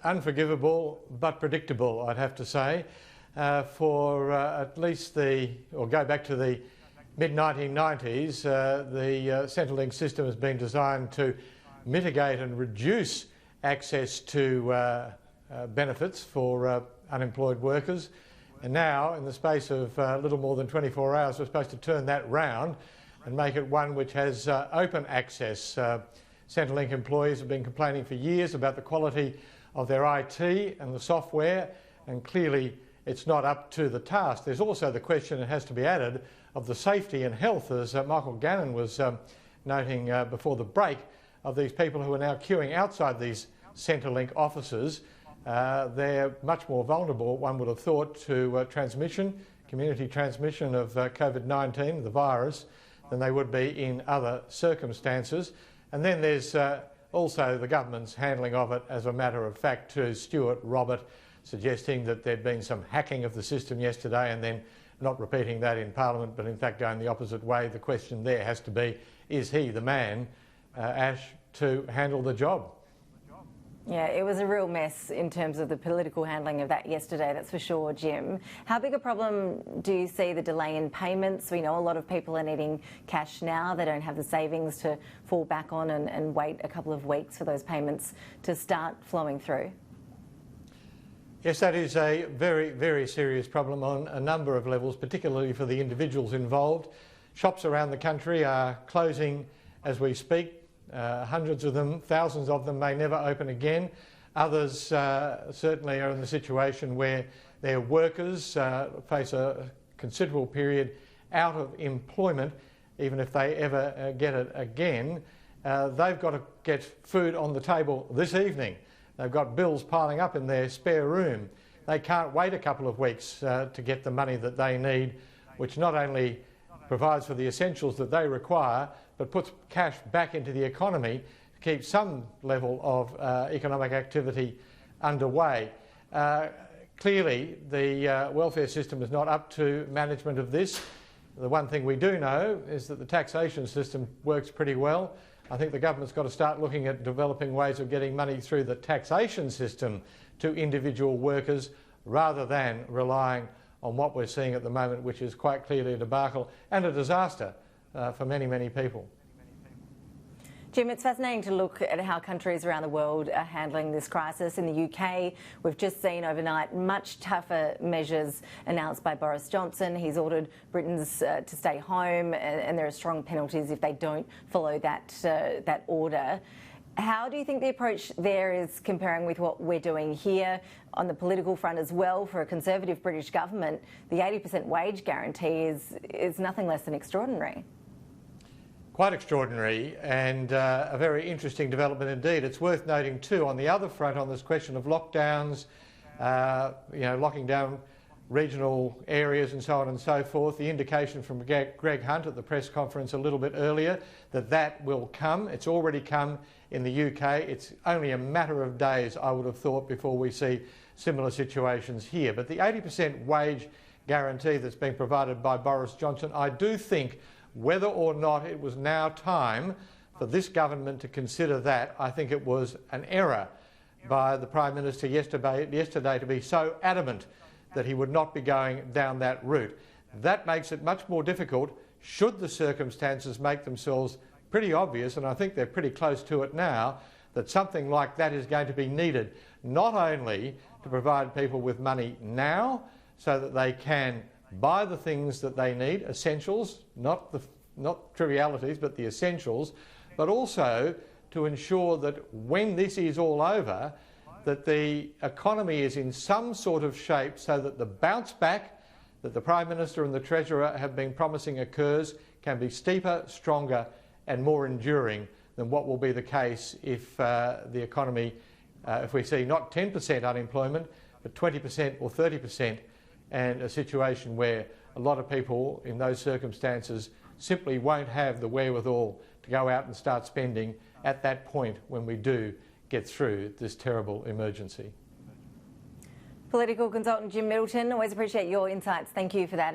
unforgivable but predictable, I'd have to say, for at least go back to the mid-1990s. The Centrelink system has been designed to mitigate and reduce access to benefits for unemployed workers. And now, in the space of little more than 24 hours, we're supposed to turn that round and make it one which has open access. Centrelink employees have been complaining for years about the quality of their IT and the software, and clearly it's not up to the task. There's also the question that has to be added of the safety and health, as Michael Gannon was noting before the break, of these people who are now queuing outside these Centrelink offices. They're much more vulnerable, one would have thought, to community transmission of COVID-19, the virus, than they would be in other circumstances. And then there's also the government's handling of it as a matter of fact to Stuart Robert, suggesting that there'd been some hacking of the system yesterday and then not repeating that in Parliament, but in fact going the opposite way. The question there has to be, is he the man, Ash, to handle the job? Yeah, it was a real mess in terms of the political handling of that yesterday, that's for sure, Jim. How big a problem do you see the delay in payments? We know a lot of people are needing cash now. They don't have the savings to fall back on and wait a couple of weeks for those payments to start flowing through. Yes, that is a very, very serious problem on a number of levels, particularly for the individuals involved. Shops around the country are closing as we speak. Hundreds of them, thousands of them may never open again. Others certainly are in the situation where their workers face a considerable period out of employment, even if they ever get it again. They've got to get food on the table this evening. They've got bills piling up in their spare room. They can't wait a couple of weeks to get the money that they need, which not only provides for the essentials that they require, but puts cash back into the economy to keep some level of economic activity underway. Clearly, the welfare system is not up to management of this. The one thing we do know is that the taxation system works pretty well. I think the government's got to start looking at developing ways of getting money through the taxation system to individual workers, rather than relying on what we're seeing at the moment, which is quite clearly a debacle and a disaster for many, many people. Jim, it's fascinating to look at how countries around the world are handling this crisis. In the UK, we've just seen overnight much tougher measures announced by Boris Johnson. He's ordered Britons to stay home, and there are strong penalties if they don't follow that order. How do you think the approach there is comparing with what we're doing here on the political front as well? For a Conservative British government, the 80% wage guarantee is nothing less than extraordinary. Quite extraordinary, and a very interesting development indeed. It's worth noting too, on the other front, on this question of lockdowns, locking down regional areas and so on and so forth, the indication from Greg Hunt at the press conference a little bit earlier that will come. It's already come in the UK. It's only a matter of days, I would have thought, before we see similar situations here. But the 80% wage guarantee that's been provided by Boris Johnson, I do think, whether or not it was now time for this government to consider that, I think it was an error by the Prime Minister yesterday to be so adamant that he would not be going down that route. That makes it much more difficult, should the circumstances make themselves pretty obvious, and I think they're pretty close to it now, that something like that is going to be needed, not only to provide people with money now so that they can buy the things that they need, essentials, not trivialities, but the essentials, but also to ensure that when this is all over, that the economy is in some sort of shape so that the bounce back that the Prime Minister and the Treasurer have been promising occurs can be steeper, stronger and more enduring than what will be the case if the economy, if we see not 10% unemployment, but 20% or 30%, and a situation where a lot of people in those circumstances simply won't have the wherewithal to go out and start spending at that point when we do get through this terrible emergency. Political consultant Jim Middleton, always appreciate your insights. Thank you for that.